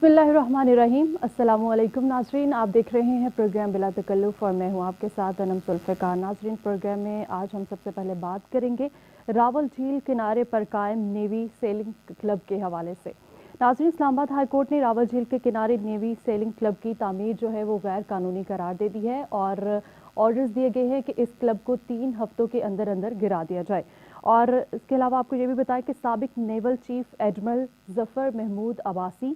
बिस्मिल्लाहिर्रहमानिर्रहीम। अस्सलामुअलैकुम नाजरीन, आप देख रहे हैं प्रोग्राम बिला तकल्लुफ़ और मैं हूं आपके साथ अनम जुल्फ़िकार। नाजरीन, प्रोग्राम में आज हम सबसे पहले बात करेंगे रावल झील किनारे पर कायम नेवी सेलिंग क्लब के हवाले से। नाजरीन, इस्लामाबाद हाई कोर्ट ने रावल झील के किनारे नेवी सेलिंग क्लब की तामीर जो है वो गैर कानूनी करार दे दी है और ऑर्डर्स दिए गए हैं कि इस क्लब को 3 हफ्तों के अंदर अंदर गिरा दिया जाए। और इसके अलावा आपको ये भी बताएं कि साबिक naval chief admiral Zafar Mahmood Abbasi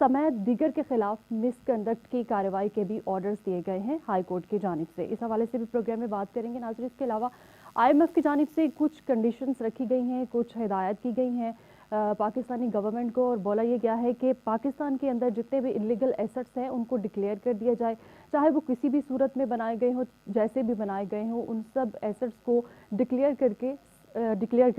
समेत दीगर के खिलाफ मिसकंडक्ट की कार्रवाई के भी ऑर्डर्स दिए गए हैं हाई कोर्ट की जानिब से। इस हवाले से भी प्रोग्राम में बात करेंगे नाज़रीन। इसके अलावा IMF की जानिब से कुछ कंडीशंस रखी गई हैं, कुछ हिदायत की गई हैं पाकिस्तानी गवर्नमेंट को, और बोला ये गया है कि पाकिस्तान के अंदर जितने भी इलीगल एसेट्स हैं उनको डिक्लेयर कर दिया जाए, चाहे वो किसी भी सूरत में बनाए गए हों, जैसे भी बनाए गए हों, उन सब एसेट्स को डिक्लेयर कर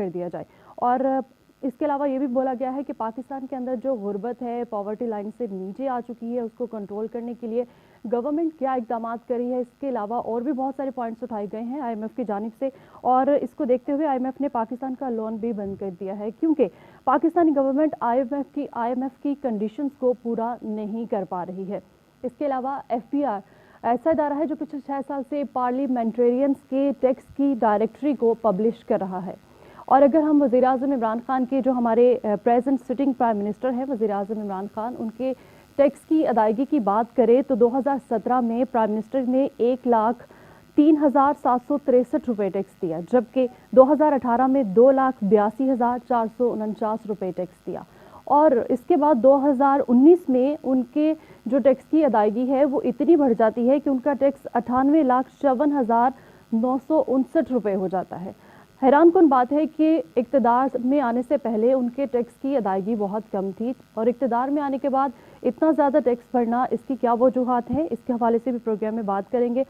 दिया जाए। और इसके अलावा ये भी बोला गया है कि पाकिस्तान के अंदर जो गुर्बत है, पॉवर्टी लाइन से नीचे आ चुकी है, उसको कंट्रोल करने के लिए गवर्नमेंट क्या इकदाम कर रही है। इसके अलावा और भी बहुत सारे पॉइंट्स उठाए गए हैं IMF की जानिब से, और इसको देखते हुए IMF ने पाकिस्तान का लोन भी बंद कर दिया है, क्योंकि पाकिस्तानी गवर्नमेंट IMF की कंडीशंस को पूरा नहीं कर पा रही है। इसके अलावा FBR ऐसा इदारा है जो पिछले 6 साल से पार्लियामेंटेरियंस के टैक्स की डायरेक्टरी को पब्लिश कर रहा है। और अगर हम वज़ीर-ए-आज़म इमरान खान के, जो हमारे प्रेजेंट सिटिंग प्राइम मिनिस्टर हैं वज़ीर-ए-आज़म इमरान खान, उनके टैक्स की अदायगी की बात करें तो 2017 में प्राइम मिनिस्टर ने 1,03,763 रुपये टैक्स दिया, जबकि 2018 में 2,82,449 रुपये टैक्स दिया। और इसके बाद 2019 में उनके जो टैक्स की अदायगी है वो इतनी बढ़ जाती है कि उनका टैक्स 98,54,959 रुपये हो जाता है। हैरानकुन बात है कि इक़्तिदार में आने से पहले उनके टैक्स की अदायगी बहुत कम थी, और इक़्तिदार में आने के बाद इतना ज़्यादा टैक्स भरना, इसकी क्या वजूहात हैं, इसके हवाले से भी प्रोग्राम में बात करेंगे।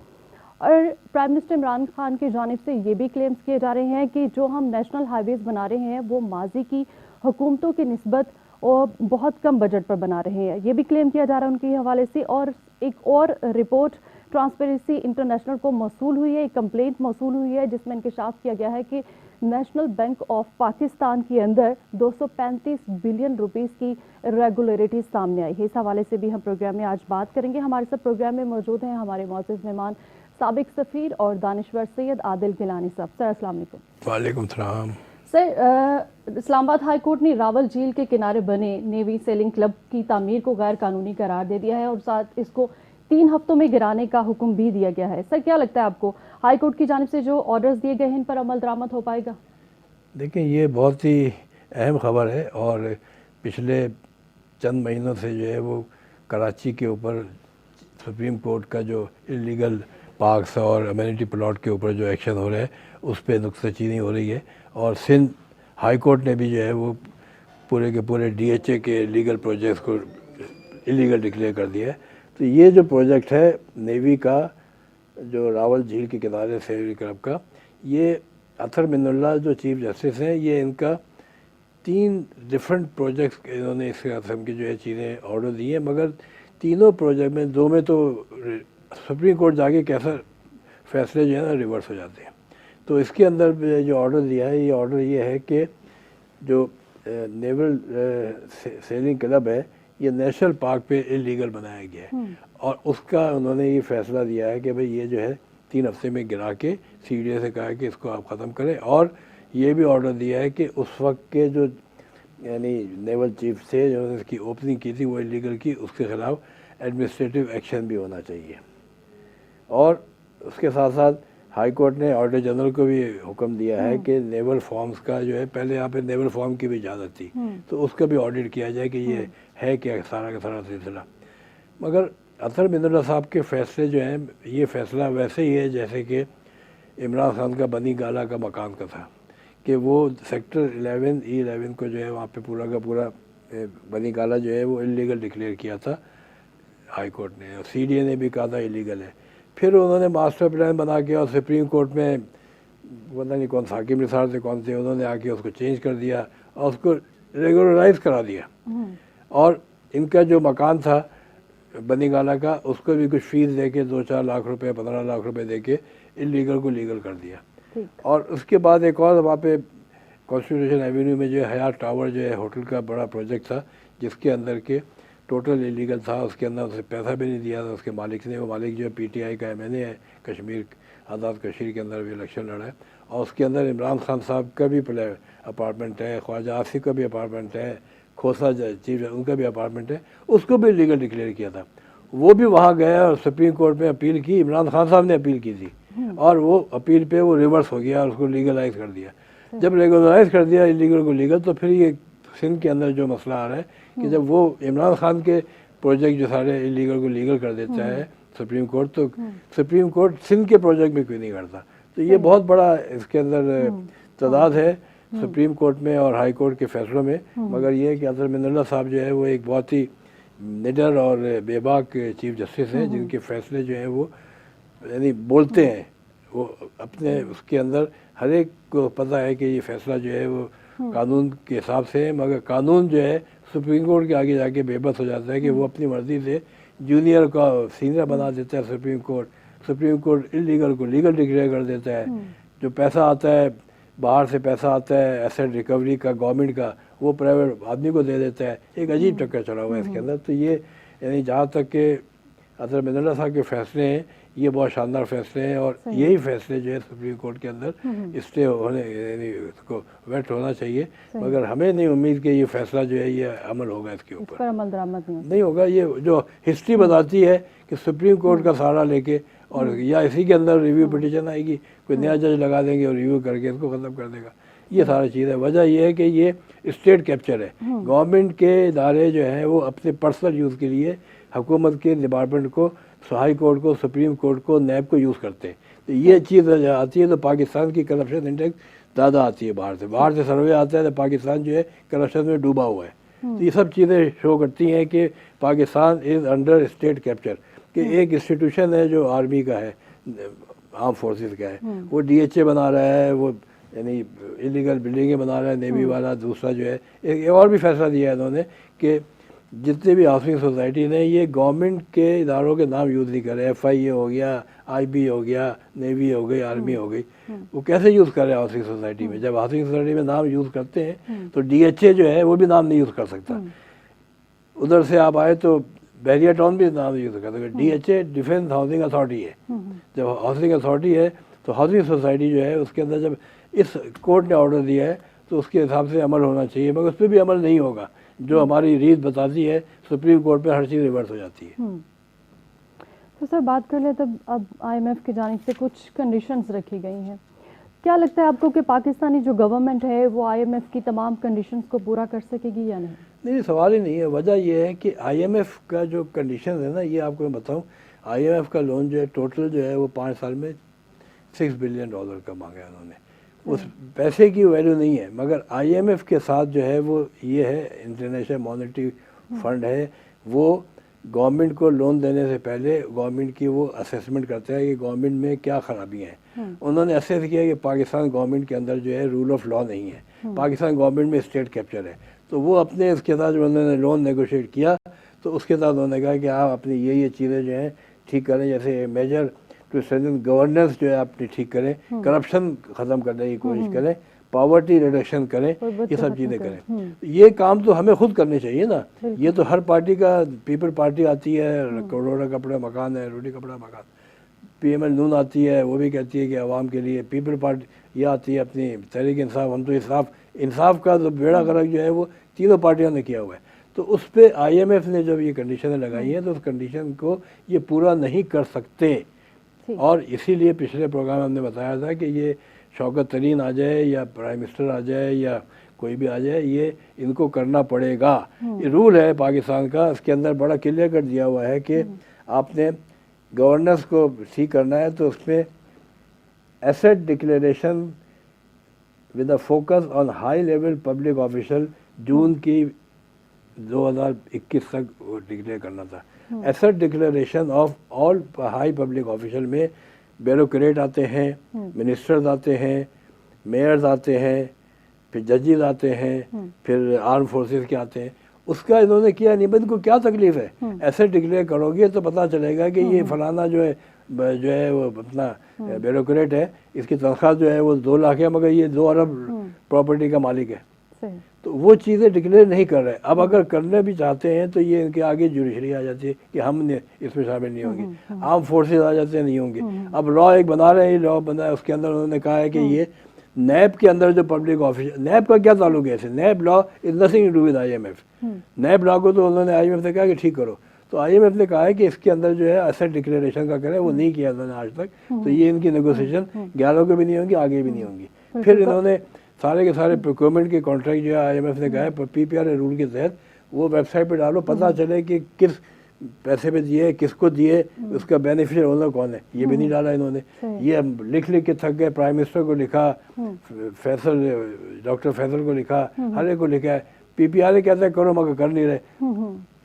और प्राइम मिनिस्टर इमरान खान की जानिब से ये भी क्लेम्स किए जा रहे हैं कि जो हम नेशनल हाईवेज़ बना रहे हैं वो माजी की हुकूमतों की निस्बत और बहुत कम बजट पर बना रहे हैं, ये भी क्लेम किया जा रहा है उनके हवाले से। और एक और रिपोर्ट ट्रांसपेरेंसी इंटरनेशनल को मौसूल हुई है, एक कंप्लेंट मौसूल हुई है, जिसमें इंकशाफ किया गया है कि नेशनल बैंक ऑफ पाकिस्तान के अंदर 235 बिलियन रुपीस की इरेगुलरिटीज सामने आई है। इस हवाले से भी हम प्रोग्राम में आज बात करेंगे। हमारे साथ प्रोग्राम में मौजूद हैं हमारे मोअज़्ज़िज़ मेहमान साबिक सफ़ीर और दानिश्वर सैयद आदिल गिलानी साहब। सर अस्सलाम वालेकुम। वालेकुम सलाम। सर, इस्लामाबाद हाई कोर्ट ने रावल झील के किनारे बने नेवी सेलिंग क्लब की तामीर को गैर कानूनी करार दे दिया है और साथ इसको 3 हफ्तों में गिराने का हुक्म भी दिया गया है। सर, क्या लगता है आपको हाई कोर्ट की जानिब से जो ऑर्डर्स दिए गए हैं इन पर अमल दरामद हो पाएगा? देखिए, ये बहुत ही अहम खबर है और पिछले चंद महीनों से जो है वो कराची के ऊपर सुप्रीम कोर्ट का जो इलीगल पार्क्स और अमेनिटी प्लॉट के ऊपर जो एक्शन हो रहा है उस पर नुक्ताचीनी हो रही है। और सिंध हाई कोर्ट ने भी जो है वो पूरे के पूरे DHA के लीगल प्रोजेक्ट्स को इलीगल डिक्लेयर कर दिया है। तो ये जो प्रोजेक्ट है नेवी का, जो रावल झील के किनारे सेलिंग क्लब का, ये अतर मिन्नुल्लाह जो चीफ जस्टिस हैं, ये इनका 3 डिफरेंट प्रोजेक्ट्स इन्होंने इस किस्म की जो है चीज़ें ऑर्डर दी हैं, मगर तीनों प्रोजेक्ट में 2 में तो सुप्रीम कोर्ट जाके कैसा फैसले जो है ना रिवर्स हो जाते हैं। तो इसके अंदर जो ऑर्डर दिया है, ये ऑर्डर ये है कि जो नेवल सेलिंग क्लब है ये नेशनल पार्क पे इलीगल बनाया गया है, और उसका उन्होंने ये फैसला दिया है कि भाई ये जो है 3 हफ्ते में गिरा के CDA से कहा है कि इसको आप ख़त्म करें। और ये भी ऑर्डर दिया है कि उस वक्त के जो यानी नेवल चीफ से जो इसकी ओपनिंग की थी वो इलीगल की, उसके ख़िलाफ़ एडमिनिस्ट्रेटिव एक्शन भी होना चाहिए। और उसके साथ साथ हाई कोर्ट ने ऑर्डर जनरल को भी हुक्म दिया है कि नेवल फॉर्म्स का जो है, पहले यहाँ पे नेवल फॉर्म की भी इजाज़त थी, तो उसका भी ऑडिट किया जाए कि ये है क्या सारा का सारा सिलसिला। मगर अतर मिन्नुल्लाह साहब के फ़ैसले जो हैं, ये फ़ैसला वैसे ही है जैसे कि इमरान खान का बनी गाला का मकान का था, कि वो सेक्टर 11E11 को जो है वहाँ पे पूरा का पूरा बनी गाला जो है वो इलीगल डिक्लेयर किया था हाई कोर्ट ने, और CDA ने भी कहा था इलीगल है। फिर उन्होंने मास्टर प्लान बना के और सुप्रीम कोर्ट में पता नहीं कौन हाकिम निसार थे कौन थे, उन्होंने आके उसको चेंज कर दिया और उसको रेगुलराइज करा दिया। और इनका जो मकान था बनी गाला का, उसको भी कुछ फीस दे के 2-4 लाख रुपए 15 लाख रुपए दे के इलीगल को लीगल कर दिया। और उसके बाद एक और वहाँ पे कॉन्स्टिट्यूशन एवेन्यू में जो है हयात टावर जो है होटल का बड़ा प्रोजेक्ट था, जिसके अंदर के टोटल इलीगल था, उसके अंदर उसे पैसा भी नहीं दिया था उसके मालिक ने। वो मालिक जो है पीटीआई का एमएनए है, कश्मीर आज़ाद कश्मीर के अंदर भी इलेक्शन लड़ा है, और उसके अंदर इमरान खान साहब का भी अपार्टमेंट है, ख्वाजा आसिफ का भी अपार्टमेंट है, खोसा चीफ उनका भी अपार्टमेंट है, उसको भी लीगल डिक्लेयर किया था। वो भी वहाँ गया और सुप्रीम कोर्ट में अपील की, इमरान खान साहब ने अपील की थी, और वो अपील पे वो रिवर्स हो गया और उसको लीगलाइज कर दिया। जब लीगलाइज कर दिया इलीगल को लीगल, तो फिर ये सिंध के अंदर जो मसला आ रहा है कि जब वो इमरान खान के प्रोजेक्ट जो सारे इलीगल को लीगल कर देता है सुप्रीम कोर्ट, तो सुप्रीम कोर्ट सिंध के प्रोजेक्ट में क्यों नहीं करता। तो ये बहुत बड़ा इसके अंदर तदाद है सुप्रीम कोर्ट में और हाई कोर्ट के फैसलों में। मगर ये है कि अतर मिनल्ला साहब जो है वो एक बहुत ही निडर और बेबाक चीफ जस्टिस हैं, जिनके फैसले जो हैं वो यानी बोलते हैं, वो अपने उसके अंदर हर एक को पता है कि ये फैसला जो है वो कानून के हिसाब से है, मगर कानून जो है सुप्रीम कोर्ट के आगे जाके बेबस हो जाता है कि वो अपनी मर्ज़ी से जूनियर का सीनियर बना देता है सुप्रीम कोर्ट इलीगल को लीगल डिक्लेयर कर देता है। जो पैसा आता है बाहर से, पैसा आता है एसेट रिकवरी का गवर्नमेंट का, वो प्राइवेट आदमी को दे देता है। एक अजीब चक्कर चला हुआ है इसके अंदर। तो ये यानी जहाँ तक के अतर मिनल्ला साहब के फैसले हैं, ये बहुत शानदार फैसले हैं, और यही फैसले जो है सुप्रीम कोर्ट के अंदर स्टे होने यानी उसको वेट होना चाहिए। मगर हमें नहीं उम्मीद कि ये फैसला जो है ये अमल होगा, इसके ऊपर अमल दरामद नहीं होगा। ये जो हिस्ट्री बताती है कि सुप्रीम कोर्ट का सहारा लेके और या इसी के अंदर रिव्यू पिटीशन आएगी, कोई नया जज लगा देंगे और रिव्यू करके इसको ख़त्म कर देगा। ये सारी चीज़ है। वजह यह है कि ये स्टेट कैप्चर है। गवर्नमेंट के इदारे जो हैं वो अपने पर्सनल यूज़ के लिए हुकूमत के डिपार्टमेंट को, हाई कोर्ट को, सुप्रीम कोर्ट को, नैब को यूज़ करते हैं। तो ये चीज़ आती है तो पाकिस्तान की करप्शन इंडेक्स ज़्यादा आती है। बाहर से सर्वे आता है तो पाकिस्तान जो है करप्शन में डूबा हुआ है। तो ये सब चीज़ें शो करती हैं कि Pakistan is under state capture. कि एक इंस्टीट्यूशन है जो आर्मी का है, आर्म फोर्सेस का है, वो डीएचए बना रहा है, वो यानी इलीगल बिल्डिंगें बना रहा है नेवी वाला। दूसरा जो है एक और भी फैसला दिया है इन्होंने कि जितने भी हाउसिंग सोसाइटी ने ये गवर्नमेंट के इदारों के नाम यूज़ नहीं करे। FIA हो गया, IB हो गया, नेवी हो गई, आर्मी हो गई, वो कैसे यूज़ कर रहे हैं हाउसिंग सोसाइटी में। जब हाउसिंग सोसाइटी में नाम यूज़ करते हैं तो DHA जो है वो भी नाम नहीं यूज़ कर सकता। उधर से आप आए तो बैरियर टाउन भी नाम यूज़ कर सकते। DHA डिफेंस हाउसिंग अथॉरिटी है। जब हाउसिंग अथॉरिटी है तो हाउसिंग सोसाइटी जो है उसके अंदर जब इस कोर्ट ने ऑर्डर दिया है तो उसके हिसाब से अमल होना चाहिए, मगर उस पर भी अमल नहीं होगा। जो हमारी रीत बताती है सुप्रीम कोर्ट पे हर चीज़ रिवर्स हो जाती है। तो सर बात कर ले तब अब IMF की जानिब से कुछ कंडीशंस रखी गई हैं, क्या लगता है आपको कि पाकिस्तानी जो गवर्नमेंट है वो IMF की तमाम कंडीशंस को पूरा कर सकेगी या नहीं? नहीं, सवाल ही नहीं है। वजह यह है कि IMF का जो कंडीशन है ना, ये आपको मैं बताऊँ, IMF का लोन जो है टोटल जो है वो 5 साल में $6 बिलियन का मांगा है उन्होंने। उस पैसे की वैल्यू नहीं है, मगर IMF के साथ जो है वो ये है, इंटरनेशनल मॉनेटरी फंड है, वो गवर्नमेंट को लोन देने से पहले गवर्नमेंट की वो असेसमेंट करता है कि गवर्नमेंट में क्या खराबियाँ हैं। उन्होंने असेस किया कि पाकिस्तान गवर्नमेंट के अंदर जो है रूल ऑफ लॉ नहीं है, पाकिस्तान गवर्नमेंट में स्टेट कैप्चर है। तो वो अपने इसके साथ जो उन्होंने लोन नेगोशिएट किया तो उसके साथ उन्होंने कहा कि आप अपनी ये चीज़ें जो हैं ठीक करें, जैसे मेजर टू स्ट्रेंथन गवर्नेंस जो है अपनी ठीक करें, करप्शन ख़त्म करने की कोशिश करें, पावर्टी रिडक्शन करें, ये सब चीज़ें करें। ये काम तो हमें खुद करने चाहिए ना। ये तो हर पार्टी का, पीपल पार्टी आती है, करोड़ों कपड़ा मकान है, रोटी कपड़ा मकान। PML नून आती है, वो भी कहती है कि आवाम के लिए। पीपल पार्टी ये आती है अपनी तहरीक इंसाफ। हम तो इंसाफ का तो बेड़ा गर्क जो है वो तीनों पार्टियों ने किया हुआ है। तो उस पर IMF ने जब ये कंडीशनें लगाई हैं तो उस कंडीशन को ये पूरा नहीं कर सकते, और इसीलिए पिछले प्रोग्राम में हमने बताया था कि ये शौकत तरीन आ जाए या प्राइम मिनिस्टर आ जाए या कोई भी आ जाए, ये इनको करना पड़ेगा। ये रूल है पाकिस्तान का, इसके अंदर बड़ा क्लियर कर दिया हुआ है कि आपने गवर्नेंस को ठीक करना है तो उसमें asset declaration with a focus on high level public official जून की 2021 तक वो डिक्लेयर करना था। Asset declaration of all high public official में ब्यूरोक्रेट आते हैं, मिनिस्टर्स आते हैं, मेयर्स आते हैं, फिर जजेस आते हैं, फिर आर्म फोर्सेस के आते हैं। उसका इन्होंने किया नहीं। इनको क्या तकलीफ है? एसेट डिक्लेयर करोगे तो पता चलेगा कि ये फलाना जो है वो अपना ब्यूरोक्रेट है, इसकी तनख्वाह जो है वो 2 लाख है, मगर ये 2 अरब प्रॉपर्टी का मालिक है। सही। तो वो चीज़ें डिक्लेयर नहीं कर रहे। अब अगर करने भी चाहते हैं तो ये इनके आगे जुडिशरी आ जाती है कि हम इसमें शामिल नहीं होंगे, आर्म फोर्सेज आ जाते हैं, नहीं होंगे। अब लॉ एक बना रहे हैं, लॉ बना है, उसके अंदर उन्होंने कहा है कि ये नैब के अंदर जो पब्लिक ऑफिस, नैब का क्या ताल्लुक है ऐसे, NAB law is nothing to do with IMF। NAB law को तो उन्होंने IMF ने कहा कि ठीक करो, तो IMF ने कहा है कि इसके अंदर जो है एसेट डिक्लेरेशन का करें, वो नहीं किया उन्होंने आज तक। तो ये इनकी नेगोशिएशन 11 को भी नहीं होंगी, आगे भी नहीं होंगी। फिर इन्होंने सारे के सारे प्रोक्योरमेंट के कॉन्ट्रैक्ट जो है IMF ने कहा है PPR रूल के तहत वो वेबसाइट पे डालो, पता चले कि किस पैसे पे दिए, किसको दिए, उसका बेनिफिशियल ओनर कौन है। ये भी नहीं डाला इन्होंने। ये लिख के थक गए, प्राइम मिनिस्टर को लिखा, डॉक्टर फैसल को लिखा, हर एक को लिखा है। PPR कहते हैं करो, मगर कर नहीं रहे।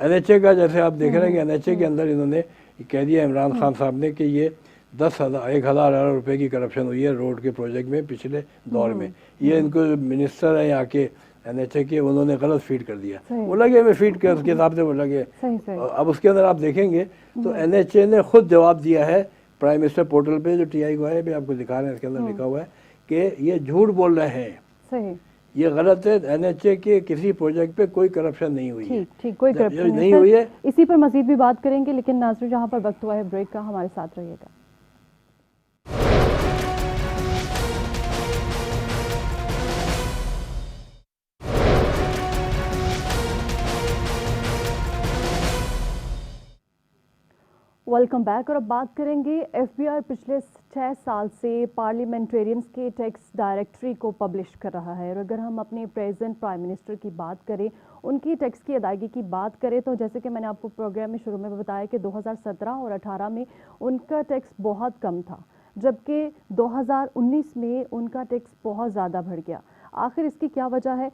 NHA का जैसे आप देख रहे हैं कि NHA के अंदर इन्होंने कह दिया इमरान खान साहब ने कि ये 1,000 अरब रुपए की करप्शन हुई है रोड के प्रोजेक्ट में पिछले दौर में। ये इनको मिनिस्टर है यहाँ के NHA के, उन्होंने गलत फीड कर दिया, वो लगे में फीड कर, उसके हिसाब से वो लगे। अब उसके अंदर आप देखेंगे तो NHA ने खुद जवाब दिया है प्राइम मिनिस्टर पोर्टल पे, जो TI को है, भी आपको दिखा रहे हैं, इसके अंदर लिखा हुआ है कि ये झूठ बोल रहे हैं, ये गलत है। NHA के किसी प्रोजेक्ट पे कोई करप्शन नहीं हुई है। ठीक, कोई करप्शन नहीं हुई है। इसी पर मजीद भी बात करेंगे, लेकिन नाज़रीन जहाँ पर वक्त हुआ है ब्रेक का, हमारे साथ रहिएगा। Welcome back. और अब बात करेंगे FBI पिछले 6 साल से पार्लियामेंटेरियंस के टैक्स डायरेक्टरी को पब्लिश कर रहा है। और अगर हम अपने प्रेजेंट प्राइम मिनिस्टर की बात करें, उनकी टैक्स की अदायगी की बात करें, तो जैसे कि मैंने आपको प्रोग्राम में शुरू में बताया कि 2017 और 18 में उनका टैक्स बहुत कम था, जबकि 2019 में उनका टैक्स बहुत ज़्यादा बढ़ गया। आखिर इसकी क्या वजह है?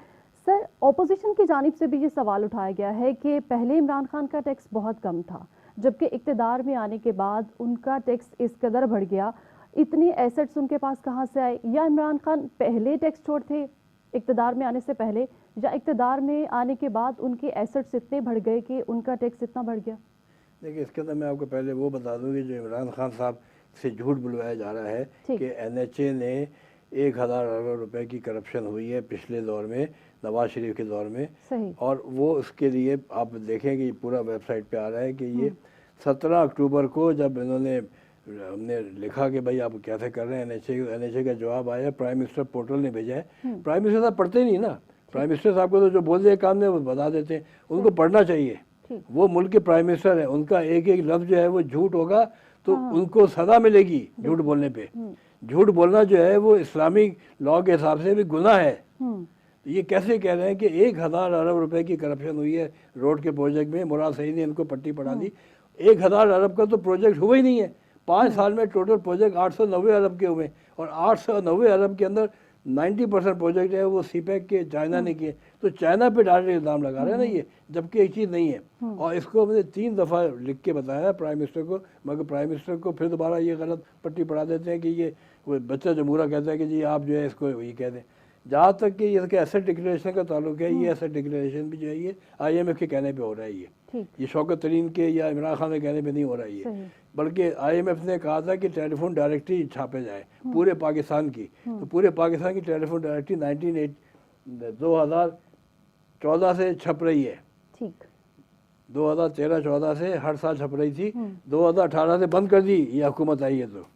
सर, ऑपोजिशन की जानिब से भी ये सवाल उठाया गया है कि पहले इमरान खान का टैक्स बहुत कम था, जबकि इक़्तिदार में आने के बाद उनका टैक्स इस कदर बढ़ गया। इतनी एसेट्स उनके पास कहाँ से आए? या इमरान खान पहले टैक्स चोर थे इक़्तिदार में आने से पहले, या इक़्तिदार में आने के बाद उनके एसेट्स इतने बढ़ गए कि उनका टैक्स इतना बढ़ गया? देखिए, इसके अंदर मैं आपको पहले वो बता दूँ कि जो इमरान खान साहब से झूठ बुलवाया जा रहा है कि NHA ने 1,000 अरब रुपए की करप्शन हुई है पिछले दौर में, नवाज शरीफ के दौर में। सही। और वो उसके लिए आप देखेंगे पूरा वेबसाइट पे आ रहा है कि ये 17 अक्टूबर को जब इन्होंने, हमने लिखा कि भाई आप कैसे कर रहे हैं, NHA का जवाब आया, प्राइम मिनिस्टर पोर्टल ने भेजा है। प्राइम मिनिस्टर साहब पढ़ते ही नहीं ना, प्राइम मिनिस्टर साहब को तो जो बोल दिए काम ने वो बता देते हैं, उनको पढ़ना चाहिए। वो मुल्क के प्राइम मिनिस्टर है, उनका एक एक लफ्ज़ जो है वो झूठ होगा तो उनको सज़ा मिलेगी झूठ बोलने पे। झूठ बोलना जो है वो इस्लामिक लॉ के हिसाब से भी गुनाह है। तो ये कैसे कह रहे हैं कि 1,000 अरब रुपए की करप्शन हुई है रोड के प्रोजेक्ट में? मुराद सईद ने इनको पट्टी पढ़ा दी। 1,000 अरब का तो प्रोजेक्ट हुआ ही नहीं है। 5 साल में टोटल प्रोजेक्ट 890 अरब के हुए, और 890 अरब के अंदर 90% प्रोजेक्ट है वो CPEC के चाइना ने किए। तो चाइना पे डायरेक्ट इल्ज़ाम लगा रहे हैं ना ये, जबकि एक चीज़ नहीं है। और इसको हमने 3 दफ़ा लिख के बताया प्राइम मिनिस्टर को, मगर प्राइम मिनिस्टर को फिर दोबारा ये गलत पट्टी पढ़ा देते हैं कि ये वो बच्चा जमूरा कहता है कि जी आप जो है इसको ये कह दें। जहाँ तक कि इसके एसेट डिक्लेरेशन का ताल्लुक है, ये एसेट डिक्लेरेशन भी जो है ये IMF के कहने पे हो रहा है। ये शौकत तरीन के या इमरान खान के कहने पे नहीं हो रहा है ये, बल्कि IMF ने कहा था कि टेलीफोन डायरेक्टरी छापे जाए पूरे पाकिस्तान की। तो पूरे पाकिस्तान की टेलीफोन डायरेक्टरी 2014 से छप रही है। 2013-14 से हर साल छप रही थी। 2018 से बंद कर दी ये हुकूमत आई है। तो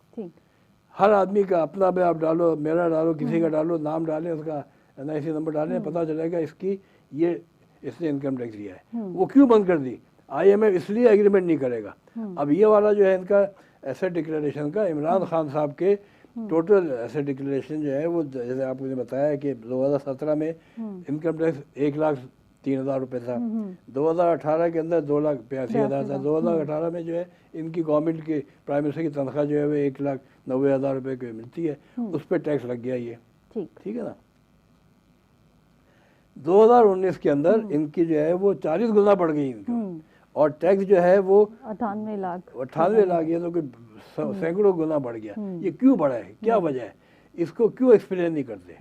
हर आदमी का अपना भी आप डालो, मेरा डालो, किसी का डालो, नाम डालें, उसका NIC नंबर डालें, पता चलेगा इसकी ये इसने इनकम टैक्स लिया है। वो क्यों बंद कर दी? IMF इसलिए एग्रीमेंट नहीं करेगा। अब ये वाला जो है इनका एसेट डिक्लेरेशन का, इमरान खान साहब के टोटल एसेट डिक्लेरेशन जो है वो जैसे आपने बताया कि 2017 में इनकम टैक्स 1,03,000 रुपये था, 2018 के अंदर 2,85,000 था, 2018 में जो है इनकी गवर्नमेंट की प्राइम मिनिस्टर की तनख्वाह जो है वो 1,90,000 रुपये की मिलती है, उस पर टैक्स लग गया ये। ठीक है ना। 2019 के अंदर इनकी जो है वो 40 गुना बढ़ गई इनकम, और टैक्स जो है वो 98 लाख, ये तो कोई सैकड़ों गुना बढ़ गया। ये क्यों बढ़ा है, क्या वजह है, इसको क्यों एक्सप्लेन नहीं करते?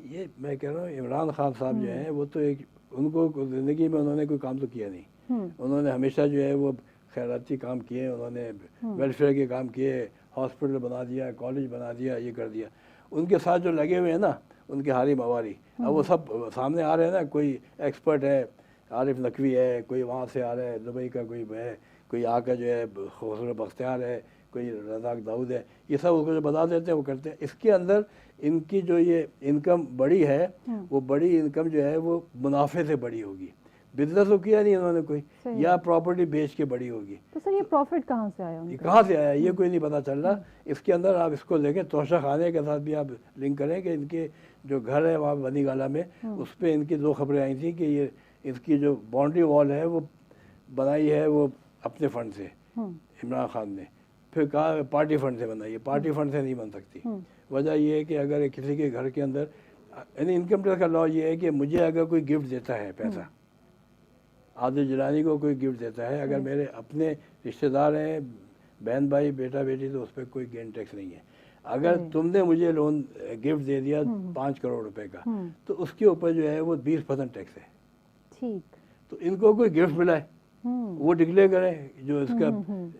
ये मैं कह रहा हूँ इमरान खान साहब जो है वो तो एक, उनको ज़िंदगी में उन्होंने कोई काम तो किया नहीं। उन्होंने हमेशा जो है वो खैराती काम किए, उन्होंने वेलफेयर के काम किए, हॉस्पिटल बना दिया, कॉलेज बना दिया, ये कर दिया। उनके साथ जो लगे हुए हैं ना उनके हारी मवारी, अब वो सब सामने आ रहे हैं ना। कोई एक्सपर्ट है, आरिफ नकवी है, कोई वहाँ से आ रहा है दुबई का, कोई है, कोई आकर जो है खसरो बख्तियार है, कोई रज़ाक दाऊद है, ये सब उसको जो बता देते हैं वो करते हैं। इसके अंदर इनकी जो ये इनकम बड़ी है, वो बड़ी इनकम जो है वो मुनाफे से बड़ी होगी। बिजनेस तो किया नहीं इन्होंने कोई, या प्रॉपर्टी बेच के बड़ी होगी। तो सर ये प्रॉफिट कहाँ से आया? ये कहाँ से आया ये कोई नहीं पता चल रहा। इसके अंदर आप इसको देखें, तोशा खाने के साथ भी आप लिंक करें कि इनके जो घर है वहाँ बनी गाला में, उस पर इनकी 2 खबरें आई थी कि ये इसकी जो बाउंड्री वॉल है वो बनाई है वो अपने फंड से, इमरान खान ने। फिर कहा पार्टी फंड से बनाई है, पार्टी फंड से नहीं बन सकती। वजह यह है कि अगर किसी के घर के अंदर, यानी इनकम टैक्स का लॉ ये है कि मुझे अगर कोई गिफ्ट देता है पैसा, आदिल जिलानी को कोई गिफ्ट देता है, अगर मेरे अपने रिश्तेदार हैं, बहन भाई बेटा बेटी, तो उस पर कोई गेन टैक्स नहीं है। अगर तुमने मुझे लोन गिफ्ट दे दिया 5 करोड़ रुपए का, तो उसके ऊपर जो है वो 20% टैक्स है। ठीक। तो इनको कोई गिफ्ट मिला है वो डिक्लेयर करें, जो इसका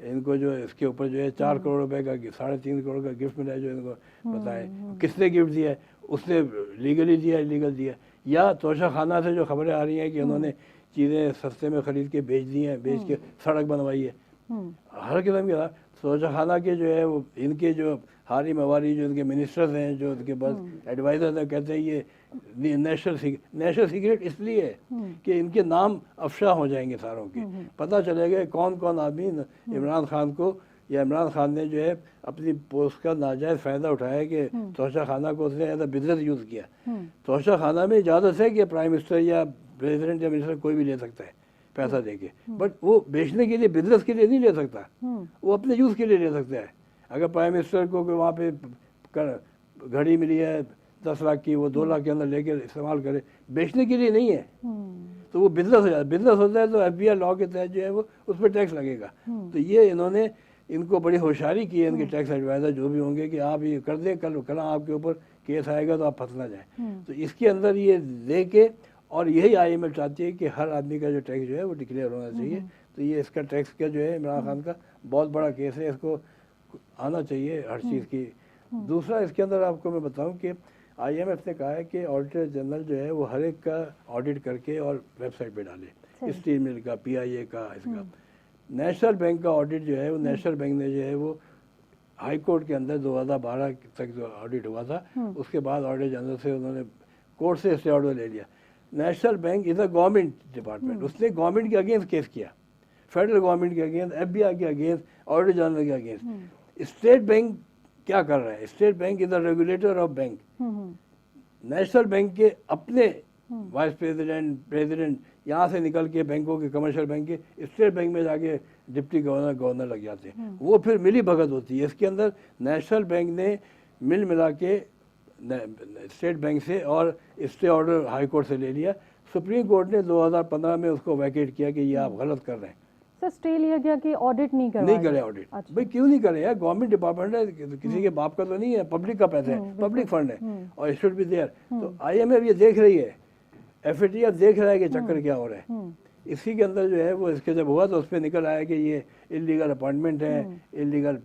इनको जो इसके ऊपर जो है 4 करोड़ रुपए का 3.5 करोड़ का गिफ्ट मिला है, जो इनको बताएं किसने गिफ्ट दिया है, उसने लीगली दिया, इलीगल दिया। या तोशा खाना से जो खबरें आ रही हैं कि उन्होंने चीज़ें सस्ते में ख़रीद के बेच दी हैं, बेच के सड़क बनवाई है, हर किस्म के। तोशा खाना के जो है वो इनके जो हारी मवारी जो इनके मिनिस्टर्स हैं, जो उनके पास एडवाइजर हैं, कहते हैं ये नेशनल सीक्रेट इसलिए है कि इनके नाम अफशा हो जाएंगे सारों के, पता चलेगा कौन कौन आदमी इमरान खान को, या इमरान खान ने जो है अपनी पोस्ट का नाजायज़ फ़ायदा उठाया कि तोशा खाना को उसने एज अ बिजनेस यूज़ किया। तोशा खाना में इजाज़त है कि प्राइम मिनिस्टर या प्रेसिडेंट या मिनिस्टर कोई भी ले सकता है पैसा देके, बट वो बेचने के लिए, बिजनेस के लिए नहीं ले सकता, वो अपने यूज़ के लिए ले सकता है। अगर प्राइम मिनिस्टर को वहाँ पे घड़ी मिली है 10 लाख की, वो 2 लाख के अंदर लेके इस्तेमाल करे, बेचने के लिए नहीं है, तो वो बिजनेस हो जाता है। बिजनेस होता है तो FBI लॉ के तहत जो है वो उस पर टैक्स लगेगा। तो ये इन्होंने इनको बड़ी होशियारी की है, इनके टैक्स एडवाइज़र जो भी होंगे, कि आप ये कर दें, कल आपके ऊपर केस आएगा तो आप फंस ना जाए। तो इसके अंदर ये दे के, और यही IMF चाहती है कि हर आदमी का जो टैक्स जो है वो डिक्लेयर होना चाहिए। तो ये इसका टैक्स का जो है इमरान खान का बहुत बड़ा केस है, इसको आना चाहिए हर चीज़ की। दूसरा इसके अंदर आपको मैं बताऊं कि IMF ने कहा है कि ऑडिटर जनरल जो है वो हर एक का ऑडिट करके और वेबसाइट पे डाले, स्टील मिल का, PIA का, इसका। नेशनल बैंक का ऑडिट जो है वो नेशनल बैंक ने जो है वो हाई कोर्ट के अंदर 2012 तक जो ऑडिट हुआ था, उसके बाद ऑडिटर जनरल से उन्होंने कोर्ट से स्टे ऑर्डर ले लिया। National bank is a government department, उसने गवर्नमेंट के अगेंस्ट केस किया, फेडरल गवर्नमेंट के अगेंस्ट, FBI के अगेंस्ट, ऑडिटर जनरल के अगेंस्ट। स्टेट बैंक क्या कर रहा है? State bank is the regulator of bank. National bank के अपने वाइस प्रेसिडेंट यहाँ से निकल के बैंकों के, कमर्शियल बैंक के, स्टेट बैंक में जाके डिप्टी गवर्नर लग जाते हैं, वो फिर मिली भगत होती है। इसके अंदर नेशनल बैंक ने मिला के स्टेट बैंक से और स्टे ऑर्डर हाई कोर्ट से ले लिया। सुप्रीम कोर्ट ने 2015 में उसको वैकेट किया कि ये आप गलत कर रहे हैं। सर स्टे लिया गया कि ऑडिट नहीं करे ऑडिट। अच्छा। भाई क्यों नहीं करे यार, गवर्नमेंट डिपार्टमेंट है, किसी के बाप का तो नहीं है, पब्लिक का पैसा है, पब्लिक फंड है और शुड बी देयर। तो IMF ये देख रही है, FATF देख रहा है कि चक्कर क्या हो रहा है। इसी के अंदर जो है वो इसके जब हुआ तो उस पर निकल आया कि ये इलीगल अपॉइंटमेंट है, इलीगल,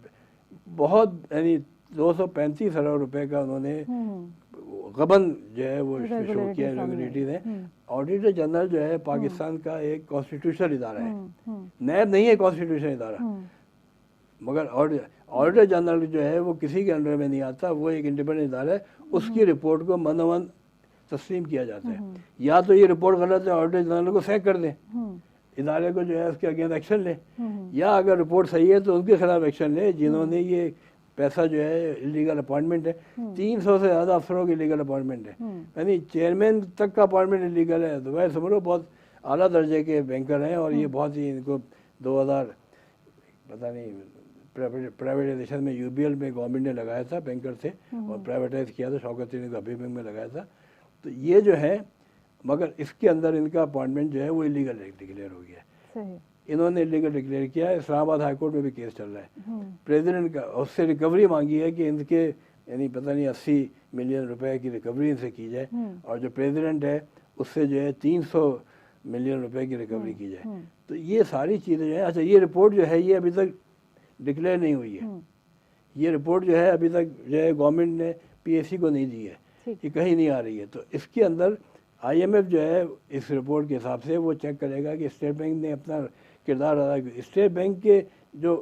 बहुत, यानी 235 अरब रुपए का उन्होंने गबन जो है वो शो किया रेगुलेटरी ने। ऑडिटर जनरल जो है पाकिस्तान का एक कॉन्स्टिट्यूशनल इदारा है, नैब नहीं है, कॉन्स्टिट्यूशनल इदारा। मगर ऑडिटर जनरल जो है वो किसी के अंडर में नहीं आता, वो एक इंडिपेंडेंट इदारा है, उसकी रिपोर्ट को मनोमन तस्लीम किया जाता है। या तो ये रिपोर्ट गलत है, ऑडिटर जनरल को सैक कर दें, इदारे को जो है उसके अगेंस्ट एक्शन ले, या अगर रिपोर्ट सही है तो उनके खिलाफ एक्शन ले जिन्होंने ये पैसा जो है इलीगल अपॉइंटमेंट है। 300 से ज़्यादा अफसरों की इलीगल अपॉइंटमेंट है, यानी चेयरमैन तक का अपॉइंटमेंट इलीगल है। तो वह समझो बहुत आला दर्जे के बैंकर हैं, और ये बहुत ही, इनको 2000 पता नहीं प्राइवेटाइजेशन में UBL में गवर्नमेंट ने लगाया था बैंकर से, और प्राइवेटाइज किया था, शौकत ने अभी बैंक में लगाया था। तो ये जो है, मगर इसके अंदर इनका अपॉइंटमेंट जो है वो इलीगल डिक्लेयर हो गया। इन्होंने इलीगल डिक्लेयर किया है। इस्लामाबाद हाई कोर्ट में भी केस चल रहा है। प्रेसिडेंट का उससे रिकवरी मांगी है कि इनके, यानी पता नहीं 80 मिलियन रुपए की रिकवरी इनसे की जाए, और जो प्रेसिडेंट है उससे जो है 300 मिलियन रुपए की रिकवरी की जाए। तो ये सारी चीज़ें जो है, अच्छा ये रिपोर्ट जो है ये अभी तक डिक्लेयर नहीं हुई है। ये रिपोर्ट जो है अभी तक जो है गवर्नमेंट ने पीएससी को नहीं दी है, ठीक। ये कहीं नहीं आ रही है। तो इसके अंदर आईएमएफ जो है इस रिपोर्ट के हिसाब से वो चेक करेगा कि स्टेट बैंक ने अपना किरदार अदा किया। स्टेट बैंक के जो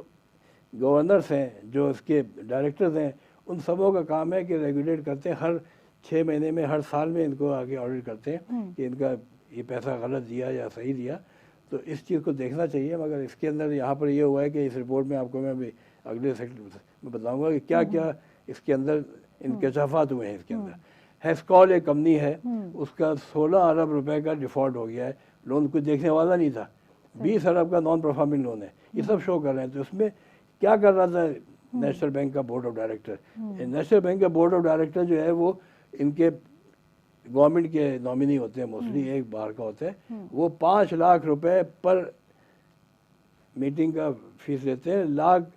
गवर्नर्स हैं, जो इसके डायरेक्टर्स हैं, उन सबों का काम है कि रेगुलेट करते हैं, हर 6 महीने में, हर साल में इनको आगे ऑडिट करते हैं कि इनका ये पैसा गलत दिया या सही दिया। तो इस चीज़ को देखना चाहिए। मगर इसके अंदर यहाँ पर ये हुआ है कि इस रिपोर्ट में आपको मैं अभी अगले सेक्टर में बताऊँगा कि क्या क्या इसके अंदर इंकशाफात हुए हैं। इसके अंदर हेस्कॉल एक कंपनी है, उसका 16 अरब रुपए का डिफ़ॉल्ट हो गया है, लोन कुछ देखने वाला नहीं था, 20 अरब का नॉन परफॉर्मिंग लोन है, ये सब शो कर रहे हैं। तो उसमें क्या कर रहा था नेशनल बैंक का board of director? National bank का बोर्ड ऑफ डायरेक्टर जो है वो इनके गवर्नमेंट के नॉमिनी होते हैं, मोस्टली एक बार का होता है, वो 5 लाख रुपए पर मीटिंग का फीस लेते हैं। लाख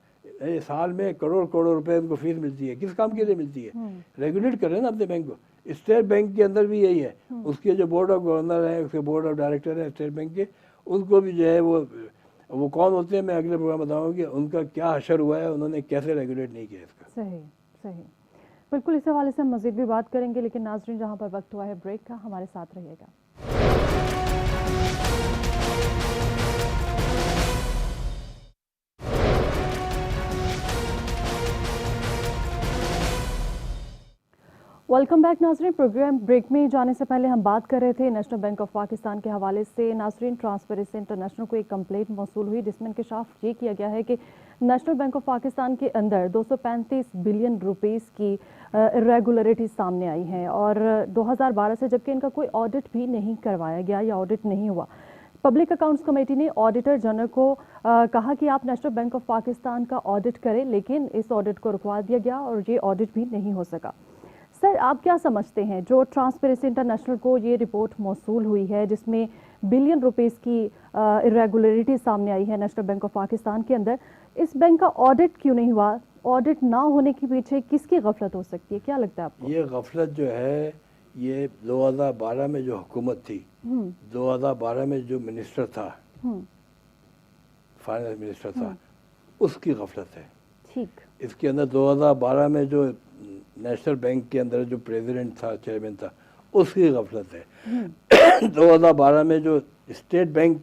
साल में करोड़ करोड़ रुपए उनको फीस मिलती है। किस काम के लिए मिलती है? रेगुलेट कर रहे हैं ना अपने बैंक को। स्टेट बैंक के अंदर भी यही है, उसके जो बोर्ड ऑफ गवर्नर है, उसके बोर्ड ऑफ डायरेक्टर है स्टेट बैंक के, उनको भी जो है वो कौन होते हैं, मैं अगले प्रोग्राम बताऊंगा कि उनका क्या असर हुआ है, उन्होंने कैसे रेगुलेट नहीं किया इसका। सही सही, बिल्कुल इस हवाले से हम मज़ीद भी बात करेंगे, लेकिन नाज़रीन जहाँ पर वक्त हुआ है ब्रेक का, हमारे साथ रहिएगा। वेलकम बैक नाज़रीन। प्रोग्राम ब्रेक में जाने से पहले हम बात कर रहे थे नेशनल बैंक ऑफ पाकिस्तान के हवाले से। नाज़रीन, ट्रांसपेरेंसी इंटरनेशनल को एक कंप्लेंट मौसूल हुई जिसमें इंकशाफ ये किया गया है कि नेशनल बैंक ऑफ पाकिस्तान के अंदर 235 बिलियन रुपीस की इरेगुलरिटी सामने आई हैं और 2012 से जबकि इनका कोई ऑडिट भी नहीं करवाया गया या ऑडिट नहीं हुआ। पब्लिक अकाउंट्स कमेटी ने ऑडिटर जनरल को कहा कि आप नेशनल बैंक ऑफ पाकिस्तान का ऑडिट करें, लेकिन इस ऑडिट को रुकवा दिया गया और ये ऑडिट भी नहीं हो सका। सर, आप क्या समझते हैं, जो ट्रांसपेरेंसी इंटरनेशनल को ये रिपोर्ट मौसूल हुई है जिसमें बिलियन रुपीस की इरेगुलरिटी सामने आई है नेशनल बैंक ऑफ पाकिस्तान के अंदर, इस बैंक का ऑडिट क्यों नहीं हुआ? ऑडिट ना होने के पीछे किसकी गफलत हो सकती है, क्या लगता है आपको? ये गफलत जो है, ये 2012 में जो हुकूमत थी, 2012 में जो मिनिस्टर था, फाइनेंस मिनिस्टर था, उसकी गफलत है। ठीक। इसके अंदर 2012 में जो नेशनल बैंक के अंदर जो प्रेसिडेंट था, चेयरमैन था, उसकी गफलत है। 2012 में जो स्टेट बैंक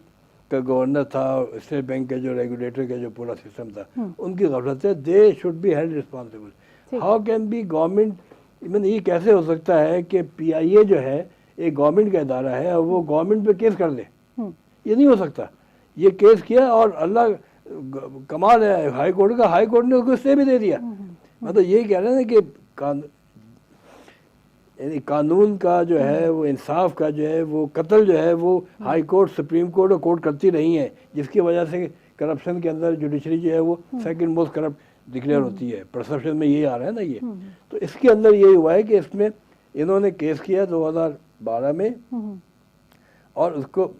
का गवर्नर था, स्टेट बैंक के जो रेगुलेटर का जो पूरा सिस्टम था, उनकी गफलत है। They should be held responsible. How can be government, even ये कैसे हो सकता है कि पीआईए जो है एक गवर्नमेंट का इदारा है और वो गवर्नमेंट पे केस कर ले? ये नहीं हो सकता। ये केस किया और अल्लाह कमाल है हाई कोर्ट का, हाई कोर्ट ने उसको स्टे भी दे दिया। मतलब यही कह रहे हैं कि यानी कानून का जो है वो, इंसाफ का जो है वो, कत्ल जो है वो हाई कोर्ट, सुप्रीम कोर्ट और कोर्ट करती रही है, जिसकी वजह से करप्शन के अंदर जुडिशरी जो है वो सेकंड मोस्ट करप्ट डिक्लेयर होती है। परसेप्शन में ये आ रहा है ना ये। तो इसके अंदर यही हुआ है कि इसमें इन्होंने केस किया 2012 में और उसको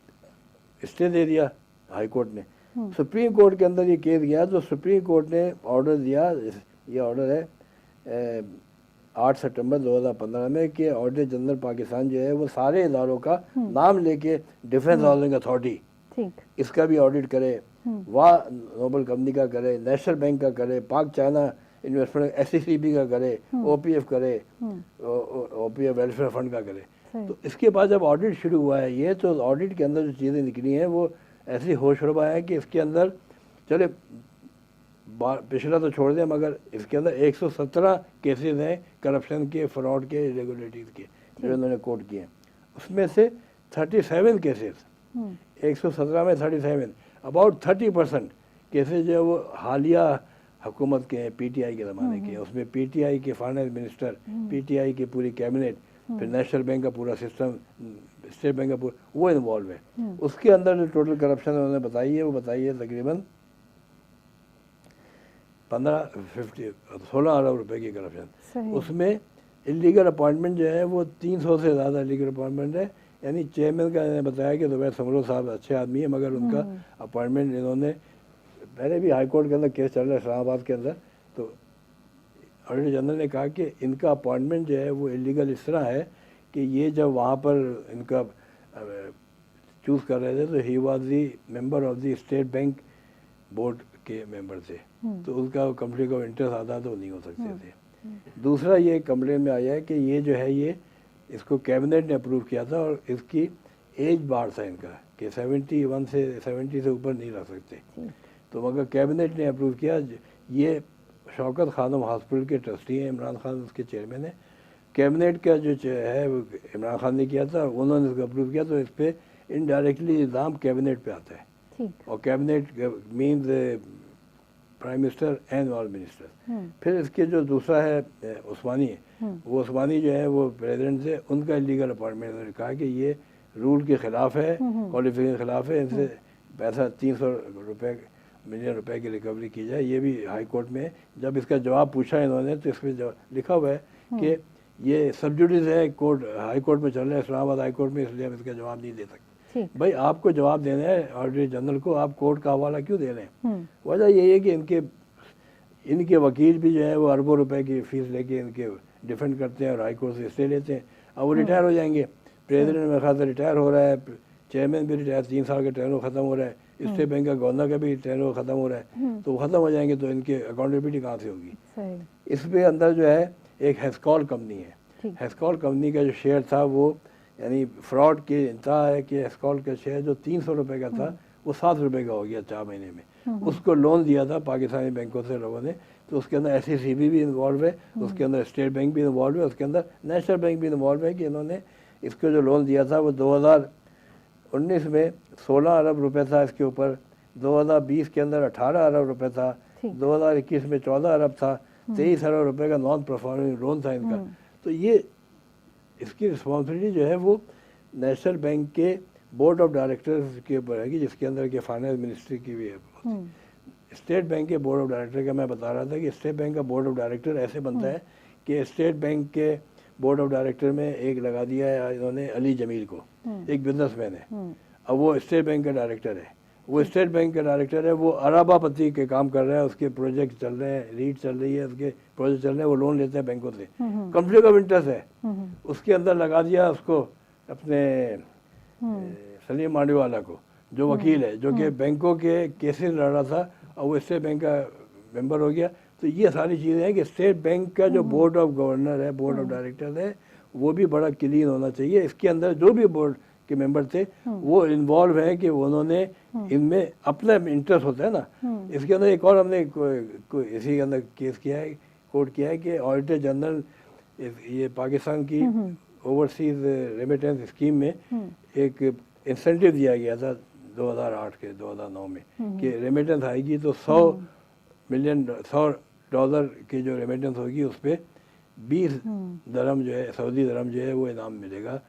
स्टे दे दिया हाई कोर्ट ने। सुप्रीम कोर्ट के अंदर ये केस गया तो सुप्रीम कोर्ट ने ऑर्डर दिया, ये ऑर्डर है 8 सितंबर 2015 में, कि ऑडिटर जनरल पाकिस्तान जो है वो सारे इदारों का नाम लेके डिफेंस हाउसिंग अथॉरिटी, इसका भी ऑडिट करे, वाह नोबल कंपनी का करे, नेशनल बैंक का करे, पाक चाइना इन्वेस्टमेंट एससीसीबी का करे, ओपीएफ करे, ओपीएफ वेलफेयर फंड का करे। तो इसके बाद जब ऑडिट शुरू हुआ है ये, तो ऑडिट के अंदर जो चीज़ें निकली हैं वो ऐसी होशरुबा है कि इसके अंदर, चले पिछला तो छोड़ दें, मगर इसके अंदर 117 केसेस हैं करप्शन के, फ्रॉड के, इरेगुलरिटीज़ के जो इन्होंने कोट किए हैं। उसमें से 37 केसेस, 117 में 37, अबाउट 30% केसेस जो है वो हालिया हुकूमत के हैं, पीटीआई के ज़माने के। उसमें पीटीआई के फाइनेंस मिनिस्टर, पीटीआई की पूरी कैबिनेट, फिर नेशनल बैंक का पूरा सिस्टम, स्टेट बैंक का पूरा, वो इन्वॉल्व है। उसके अंदर जो टोटल करप्शन उन्होंने बताई है वो बताई है तकरीबन 16 अरब रुपए की करप्शन। उसमें इलीगल अपॉइंटमेंट जो है वो 300 से ज़्यादा इलीगल अपॉइंटमेंट है। यानी चेयरमैन का इन्होंने बताया कि ज़ुबैर समरो साहब अच्छे आदमी है, मगर उनका अपॉइंटमेंट इन्होंने, पहले भी हाई कोर्ट के अंदर केस चल रहा है इस्लामाबाद के अंदर, तो ऑडिटर जनरल ने कहा कि इनका अपॉइंटमेंट जो है वो इलीगल इस तरह है कि ये जब वहाँ पर इनका चूज़ कर रहे थे तो he was the member of the state bank board के मेंबर थे, तो उनका कंपनी का इंटरेस्ट आता तो नहीं हो सकते थे। दूसरा ये कंप्लेन में आया है कि ये जो है ये इसको कैबिनेट ने अप्रूव किया था और इसकी एज बार था इनका कि 71 से 70 से ऊपर नहीं रह सकते। तो मगर कैबिनेट ने अप्रूव किया। ये शौकत खानम हॉस्पिटल के ट्रस्टी हैं, इमरान खान उसके चेयरमैन है। कैबिनेट का जो है वो इमरान खान ने किया था, उन्होंने इसको अप्रूव किया, तो इस पर इनडायरेक्टली इल्ज़ाम कैबिनेट पे आता है। और cabinet means prime minister and all minister. फिर इसके जो दूसरा है उस्मानी है, वो उस्मानी जो है वो प्रेसिडेंट से उनका इलीगल अपॉइंटमेंट, उन्होंने कहा कि ये रूल के ख़िलाफ़ है, क्वालिफिकेशन के ख़िलाफ़ है, इनसे पैसा 300 मिलियन रुपए की रिकवरी की जाए। ये भी हाई कोर्ट में जब इसका जवाब पूछा इन्होंने तो इसमें लिखा हुआ है कि ये सब्जुडिस है, कोर्ट हाई कोर्ट में चल रहा है, इस्लामाबाद हाई कोर्ट में, इसलिए हम इसका जवाब नहीं दे सकते। भाई आपको जवाब देना है ऑडिटर जनरल को, आप कोर्ट का हवाला क्यों दे रहे हैं? वजह यही है कि इनके वकील भी जो है वो अरबों रुपए की फीस लेके इनके डिफेंड करते हैं और हाई कोर्ट से स्टे लेते हैं। अब वो रिटायर हो जाएंगे, प्रेसिडेंट मेरे ख्याल से रिटायर हो रहा है, चेयरमैन भी रिटायर, 3 साल का टेनर ख़त्म हो रहा है, स्टेट बैंक का गवर्नर का भी टेनर ख़त्म हो रहा है, तो ख़त्म हो जाएंगे तो इनके अकाउंटेबिलिटी कहाँ से होगी? इसमें अंदर जो है एक हेस्कॉल कंपनी है, हेस्कॉल कंपनी का जो शेयर था वो यानी फ्रॉड के इंतहा है कि हेस्कॉल का शेयर जो 300 रुपये का था वो 7 रुपये का हो गया 4 महीने में। उसको लोन दिया था पाकिस्तानी बैंकों से लोगों ने, तो उसके अंदर SCCB भी इन्वॉल्व है, उसके अंदर स्टेट बैंक भी इन्वॉल्व है, उसके अंदर नेशनल बैंक भी इन्वॉल्व है कि इन्होंने इसको जो लोन दिया था वो 2019 में 16 अरब रुपए था इसके ऊपर, 2020 के अंदर 18 अरब रुपए था, 2021 में 14 अरब था, 23 अरब रुपए का नॉन परफॉर्मिंग लोन था इनका। तो ये इसकी रिस्पॉन्सिबिलिटी जो है वो नेशनल बैंक के बोर्ड ऑफ डायरेक्टर्स के ऊपर है कि जिसके अंदर के फाइनेंस मिनिस्ट्री की भी है। स्टेट बैंक के बोर्ड ऑफ डायरेक्टर का मैं बता रहा था कि स्टेट बैंक का बोर्ड ऑफ डायरेक्टर ऐसे बनता है कि स्टेट बैंक के बोर्ड ऑफ डायरेक्टर में एक लगा दिया है इन्होंने अली जमील को, एक बिजनेसमैन है, अब वो स्टेट बैंक का डायरेक्टर है, वो स्टेट बैंक का डायरेक्टर है, वो अरबापति के काम कर रहा है, उसके प्रोजेक्ट चल रहे हैं, रीड चल रही है, उसके प्रोजेक्ट चल रहे हैं, वो लोन लेते हैं बैंकों से, कॉन्फ्लिक्ट ऑफ इंटरेस्ट है, उसके अंदर लगा दिया उसको अपने सलीम मांडीवाला को जो वकील है, जो कि बैंकों के केसेस लड़ रहा था और वो स्टेट बैंक का मेंबर हो गया। तो ये सारी चीज़ें हैं कि स्टेट बैंक का जो बोर्ड ऑफ गवर्नर है, बोर्ड ऑफ डायरेक्टर है, वो भी बड़ा क्लीन होना चाहिए। इसके अंदर जो भी बोर्ड के मेंबर थे वो इन्वॉल्व हैं कि उन्होंने इनमें अपना इंटरेस्ट होता है ना। इसके अंदर एक और हमने इसी के अंदर केस किया है, कोर्ट किया है कि ऑडिटर जनरल ये पाकिस्तान की ओवरसीज रेमिटेंस स्कीम में एक इंसेंटिव दिया गया था 2008 के 2009 में कि रेमिटेंस आएगी तो $100 की जो रेमिटेंस होगी उस पर 20 दरम जो है, सऊदी दरम जो है वो इनाम मिलेगा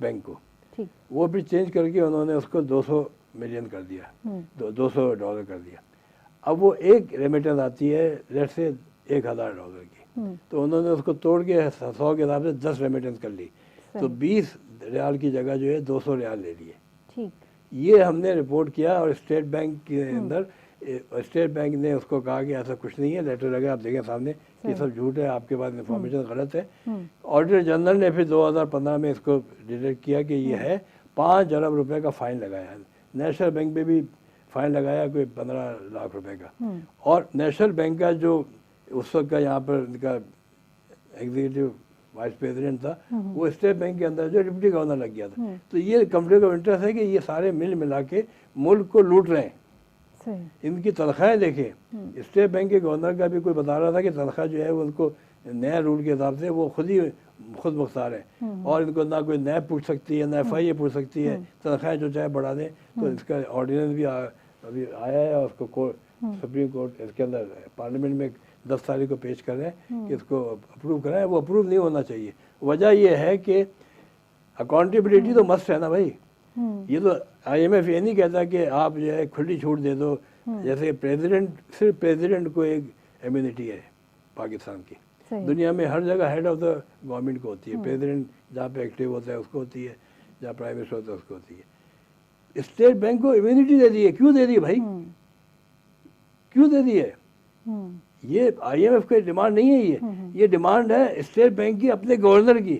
बैंक को। वो भी चेंज करके उन्होंने उसको 200 मिलियन कर दिया, $200 कर दिया। अब वो एक रेमिटेंस आती है लेट से $1000 की, तो उन्होंने उसको तोड़ के 100 के हिसाब से 10 रेमिटेंस कर ली, तो 20 रियाल की जगह जो है 200 रियाल ले लिए। ये हमने रिपोर्ट किया और स्टेट बैंक के अंदर स्टेट बैंक ने उसको कहा कि ऐसा कुछ नहीं है, लेटर लगे आप देखें सामने, ये सब झूठ है, आपके पास इन्फॉर्मेशन गलत है। ऑडिटर जनरल ने फिर 2015 में इसको डिटेक्ट किया कि ये है, 5 अरब रुपए का फाइन लगाया, नेशनल बैंक पे भी फाइन लगाया कोई 15 लाख रुपए का, और नेशनल बैंक का जो उस वक्त का यहाँ पर इनका एग्जीक्यूटिव वाइस प्रेसिडेंट था वो स्टेट बैंक के अंदर जो डिप्टी गवर्नर लग गया था। तो ये कॉन्फ्लिक्ट ऑफ इंटरेस्ट है कि ये सारे मिल मिला के मुल्क को लूट रहे हैं। इनकी तनख्वाहें देखें, स्टेट बैंक के गवर्नर का भी कोई बता रहा था कि तनख्वाह जो है उनको नया रूल के हिसाब से वो खुद मुख्तार है और इनको ना कोई नैब पूछ सकती है ना FIA पूछ सकती है, तनख्वाहें जो चाहे बढ़ा दें। तो इसका ऑर्डिनेंस भी अभी आया है और उसको सुप्रीम कोर्ट इसके अंदर पार्लियामेंट में 10 तारीख को पेश कर रहे हैं कि इसको अप्रूव कराएं। वो अप्रूव नहीं होना चाहिए। वजह यह है कि अकाउंटेबिलिटी तो मस्त है ना भाई, ये तो IMF ये नहीं कहता कि आप जो है खुली छूट दे दो, जैसे प्रेसिडेंट, सिर्फ प्रेसिडेंट को एक इम्यूनिटी है पाकिस्तान की, दुनिया में हर जगह हेड ऑफ द गवर्नमेंट को होती है, प्रेसिडेंट जहाँ पे एक्टिव होता है उसको होती है, जहाँ प्राइम मिनिस्टर होता है उसको होती है। स्टेट बैंक को इम्यूनिटी दे दी है, क्यों दे दी भाई, क्यों दे दी है? ये IMF की डिमांड नहीं है, ये डिमांड है स्टेट बैंक की अपने गवर्नर की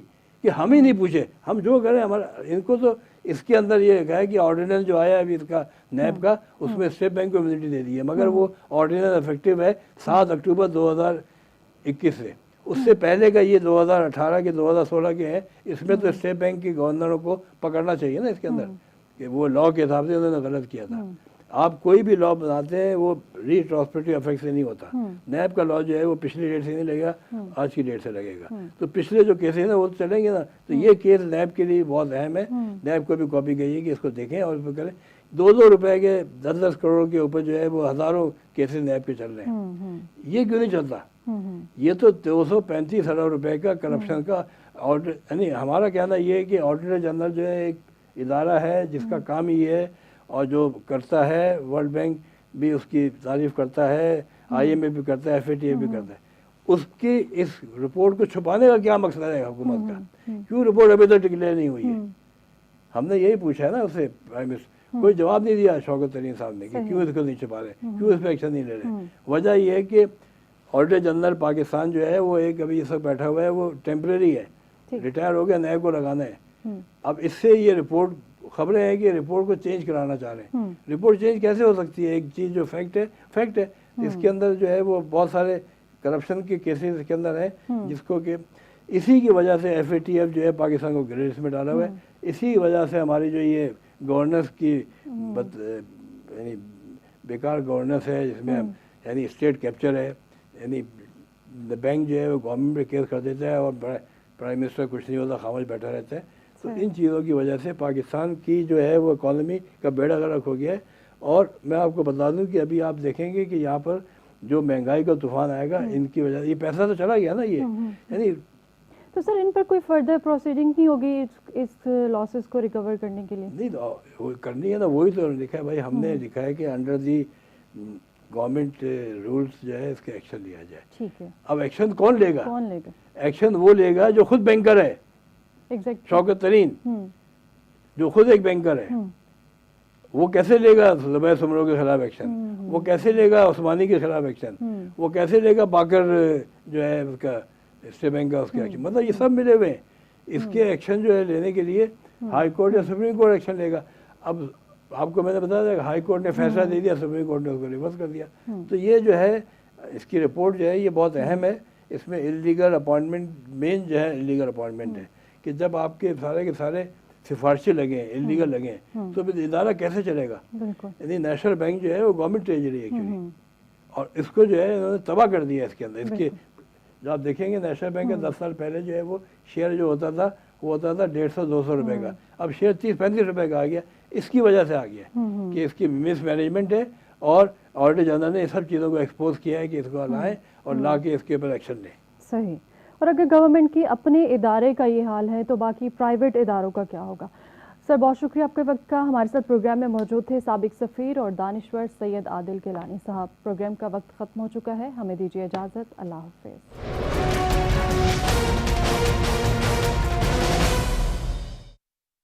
कि हम ही नहीं पूछे, हम जो करें हमारा। इनको तो इसके अंदर ये कहा है कि ऑर्डिनेंस जो आया अभी इसका नैब का, उसमें स्टेट बैंक को इम्यूनिटी दे दी है, मगर वो ऑर्डिनेंस इफेक्टिव है 7 अक्टूबर 21 से। उससे पहले का ये 2018 के 2016 के हैं, इसमें तो स्टेट बैंक के गवर्नरों को पकड़ना चाहिए ना इसके अंदर, कि वो लॉ के हिसाब से उन्होंने गलत किया था। आप कोई भी लॉ बनाते हैं वो रिट्रोस्पेक्टिव इफेक्ट से नहीं होता। नैब का लॉ जो है वो पिछली डेट से नहीं लगेगा, आज की डेट से लगेगा। तो पिछले जो केसेस हैं वो तो चलेंगे ना। तो ये केस नैब के लिए बहुत अहम है। नैब को भी कॉपी गई है कि इसको देखें और इसको करें। 2-2 रुपए के 10-10 करोड़ के ऊपर जो है वो हज़ारों केसेस नैब के चल रहे हैं। ये क्यों नहीं चलता? ये तो 235 अरब रुपए का करप्शन का ऑडिट, यानी हमारा कहना ये है कि ऑडिटर जनरल जो है एक इदारा है जिसका काम ही है, और जो करता है वर्ल्ड बैंक भी उसकी तारीफ करता है, IMF भी करता है, FATF भी करता है। उसकी इस रिपोर्ट को छुपाने का क्या मकसद है हुकूमत का? क्यों रिपोर्ट अभी तक डिक्लेयर नहीं हुई है? हमने यही पूछा है ना उससे, प्राइम मिनिस्टर कोई जवाब नहीं दिया शौकत तरीन साहब ने कि क्यों इसको नहीं छुपा रहे, क्यों इस पर एक्शन नहीं ले रहे। वजह यह है कि ऑडिटर जनरल पाकिस्तान जो है वो एक अभी इस वक्त बैठा हुआ है, वो टेम्परेरी है, रिटायर हो गया, नए को लगाना है। अब इससे ये रिपोर्ट, खबरें हैं कि रिपोर्ट को चेंज कराना चाह रहे हैं। रिपोर्ट चेंज कैसे हो सकती है? एक चीज़ जो फैक्ट है, इसके अंदर जो है वो बहुत सारे करप्शन के केसेस इसके अंदर हैं, जिसको कि इसी की वजह से FATF जो है पाकिस्तान को ग्रे लिस्ट में डाला हुआ है। इसी की वजह से हमारी जो ये गवर्नेंस की यानी बेकार गवर्नेंस है, जिसमें यानी स्टेट कैप्चर है, यानी बैंक जो है वो गवर्नमेंट पे केस कर देता है और प्राइम मिनिस्टर कुछ नहीं होता, खामोश बैठा रहता है। तो इन चीज़ों की वजह से पाकिस्तान की जो है वो इकॉनमी का बेड़ा गर्क हो गया है। और मैं आपको बता दूं कि अभी आप देखेंगे कि यहाँ पर जो महंगाई का तूफान आएगा, इनकी वजह से ये पैसा तो चला गया ना ये, यानी। तो सर इन पर कोई फर्दर प्रोसीडिंग नहीं होगी इस लॉसेस को रिकवर करने के लिए? नहीं, तो वो करनी है ना, वही तो लिखा है भाई, हमने लिखा है कि अंडर दी गवर्नमेंट रूल्स जो है इसके एक्शन लिया जाए। ठीक है। अब एक्शन कौन लेगा? एक्शन वो लेगा जो खुद बैंकर है। शौकत तरीन जो खुद एक बैंकर है, वो कैसे लेगा ज़ुबैर सुमरो के खिलाफ एक्शन? वो कैसे लेगा उस्मानी के खिलाफ एक्शन? वो कैसे लेगा बाकर जो है उसका स्टेट बैंक का उसके एक्शन? मतलब ये सब मिले हुए हैं। इसके एक्शन जो है लेने के लिए हाई कोर्ट या सुप्रीम कोर्ट एक्शन लेगा। अब आपको मैंने बताया था हाई कोर्ट ने फैसला दे दिया, सुप्रीम कोर्ट ने उसको रिवर्स कर दिया। तो ये जो है इसकी रिपोर्ट जो है ये बहुत अहम है। इसमें इलीगल अपॉइंटमेंट, मेन जो है इलीगल अपॉइंटमेंट है कि जब आपके सारे के सारे सिफारिशें लगे, इलीगल लगे, तो फिर इदारा कैसे चलेगा? यदि नेशनल बैंक जो है वो गवर्नमेंट ट्रेजरी है एक्चुअली, और इसको जो है इन्होंने तबाह कर दिया इसके अंदर। इसके जो आप देखेंगे नेशनल बैंक का 10 साल पहले जो है वो शेयर जो होता था वो होता था 150-200 रुपये का, अब शेयर 30-35 रुपये का आ गया। इसकी वजह से आ गया कि इसकी मिस मैनेजमेंट है, और ऑडिटर जनरल ने सब चीज़ों को एक्सपोज किया है कि इसको लाएं और ला के इसके ऊपर एक्शन लें। सही। और अगर गवर्नमेंट की अपने इदारे का ये हाल है तो बाकी प्राइवेट इदारों का क्या होगा? सर बहुत शुक्रिया आपके वक्त का। हमारे साथ प्रोग्राम में मौजूद थे साबिक सफ़ीर और दानिश्वर सैयद आदिल गिलानी साहब। प्रोग्राम का वक्त ख़त्म हो चुका है, हमें दीजिए इजाज़त। अल्लाह हाफ़िज़।